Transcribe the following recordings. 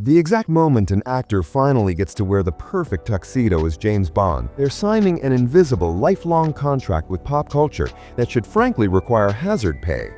The exact moment an actor finally gets to wear the perfect tuxedo as James Bond, they're signing an invisible, lifelong contract with pop culture that should frankly require hazard pay.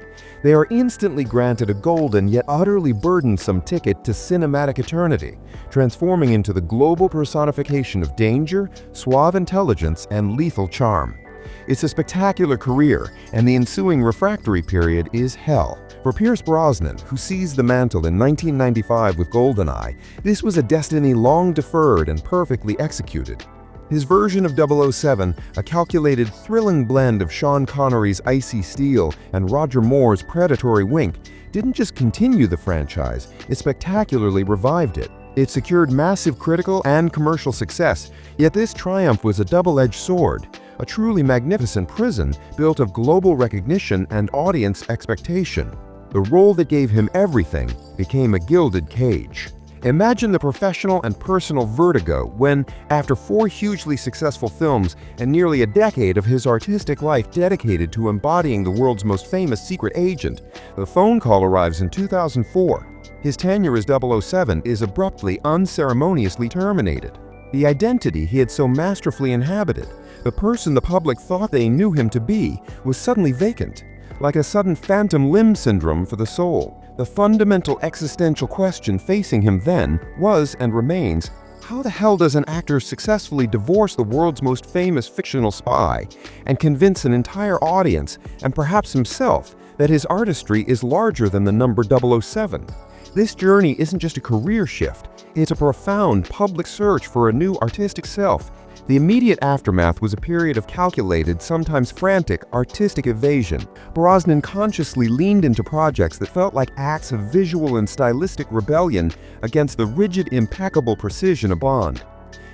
They are instantly granted a golden yet utterly burdensome ticket to cinematic eternity, transforming into the global personification of danger, suave intelligence, and lethal charm. It's a spectacular career, and the ensuing refractory period is hell. For Pierce Brosnan, who seized the mantle in 1995 with GoldenEye, this was a destiny long deferred and perfectly executed. His version of 007, a calculated, thrilling blend of Sean Connery's icy steel and Roger Moore's predatory wink, didn't just continue the franchise, it spectacularly revived it. It secured massive critical and commercial success, yet this triumph was a double-edged sword, a truly magnificent prison built of global recognition and audience expectation. The role that gave him everything became a gilded cage. Imagine the professional and personal vertigo when, after 4 hugely successful films and nearly a decade of his artistic life dedicated to embodying the world's most famous secret agent, the phone call arrives in 2004. His tenure as 007 is abruptly, unceremoniously terminated. The identity he had so masterfully inhabited, the person the public thought they knew him to be, was suddenly vacant, like a sudden phantom limb syndrome for the soul. The fundamental existential question facing him then was and remains, how the hell does an actor successfully divorce the world's most famous fictional spy and convince an entire audience, and perhaps himself, that his artistry is larger than the number 007? This journey isn't just a career shift, it's a profound public search for a new artistic self. The immediate aftermath was a period of calculated, sometimes frantic, artistic evasion. Brosnan consciously leaned into projects that felt like acts of visual and stylistic rebellion against the rigid, impeccable precision of Bond.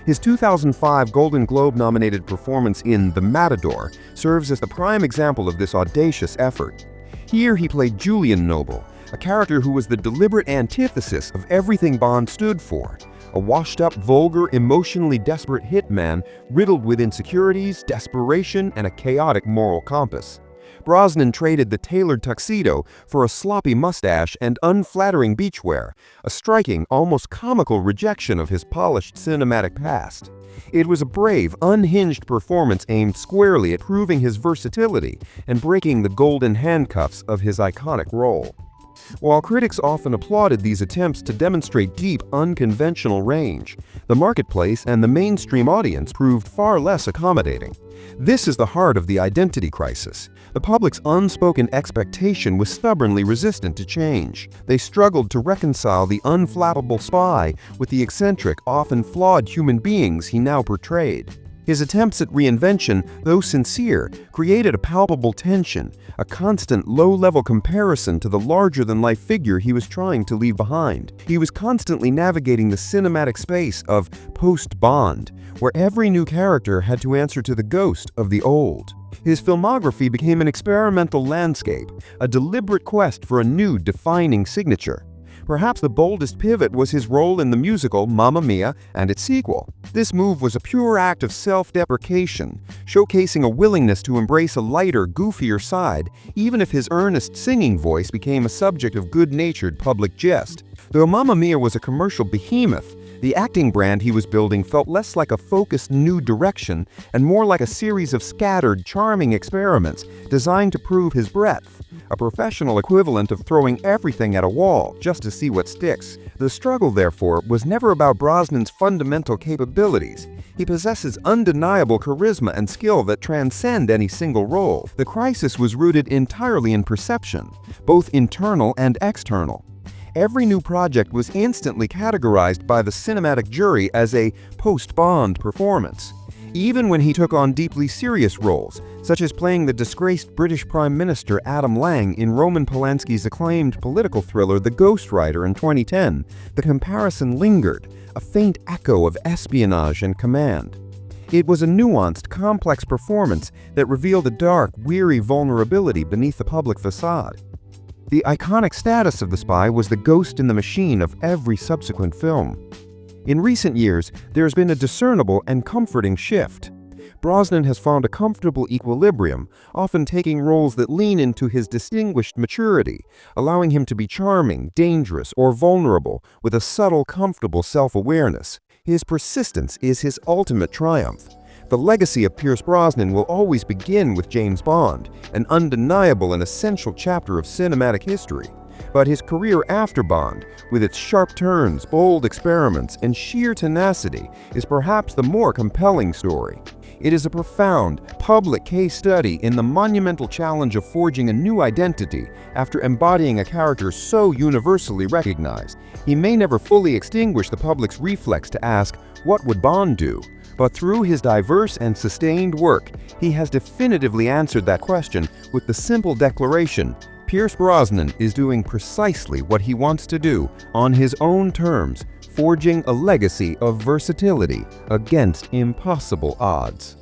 His 2005 Golden Globe-nominated performance in The Matador serves as the prime example of this audacious effort. Here he played Julian Noble, a character who was the deliberate antithesis of everything Bond stood for. A washed-up, vulgar, emotionally desperate hitman riddled with insecurities, desperation, and a chaotic moral compass. Brosnan traded the tailored tuxedo for a sloppy mustache and unflattering beachwear, a striking, almost comical rejection of his polished cinematic past. It was a brave, unhinged performance aimed squarely at proving his versatility and breaking the golden handcuffs of his iconic role. While critics often applauded these attempts to demonstrate deep, unconventional range, the marketplace and the mainstream audience proved far less accommodating. This is the heart of the identity crisis. The public's unspoken expectation was stubbornly resistant to change. They struggled to reconcile the unflappable spy with the eccentric, often flawed human beings he now portrayed. His attempts at reinvention, though sincere, created a palpable tension, a constant low-level comparison to the larger-than-life figure he was trying to leave behind. He was constantly navigating the cinematic space of post-Bond, where every new character had to answer to the ghost of the old. His filmography became an experimental landscape, a deliberate quest for a new, defining signature. Perhaps the boldest pivot was his role in the musical Mamma Mia and its sequel. This move was a pure act of self-deprecation, showcasing a willingness to embrace a lighter, goofier side, even if his earnest singing voice became a subject of good-natured public jest. Though Mamma Mia was a commercial behemoth, the acting brand he was building felt less like a focused new direction and more like a series of scattered, charming experiments designed to prove his breadth, a professional equivalent of throwing everything at a wall just to see what sticks. The struggle, therefore, was never about Brosnan's fundamental capabilities. He possesses undeniable charisma and skill that transcend any single role. The crisis was rooted entirely in perception, both internal and external. Every new project was instantly categorized by the cinematic jury as a post-Bond performance. Even when he took on deeply serious roles, such as playing the disgraced British Prime Minister Adam Lang in Roman Polanski's acclaimed political thriller The Ghostwriter in 2010, the comparison lingered, a faint echo of espionage and command. It was a nuanced, complex performance that revealed a dark, weary vulnerability beneath the public facade. The iconic status of the spy was the ghost in the machine of every subsequent film. In recent years, there has been a discernible and comforting shift. Brosnan has found a comfortable equilibrium, often taking roles that lean into his distinguished maturity, allowing him to be charming, dangerous, or vulnerable with a subtle, comfortable self-awareness. His persistence is his ultimate triumph. The legacy of Pierce Brosnan will always begin with James Bond, an undeniable and essential chapter of cinematic history. But his career after Bond, with its sharp turns, bold experiments, and sheer tenacity, is perhaps the more compelling story. It is a profound, public case study in the monumental challenge of forging a new identity after embodying a character so universally recognized. He may never fully extinguish the public's reflex to ask, "What would Bond do?" But through his diverse and sustained work, he has definitively answered that question with the simple declaration, Pierce Brosnan is doing precisely what he wants to do on his own terms, forging a legacy of versatility against impossible odds.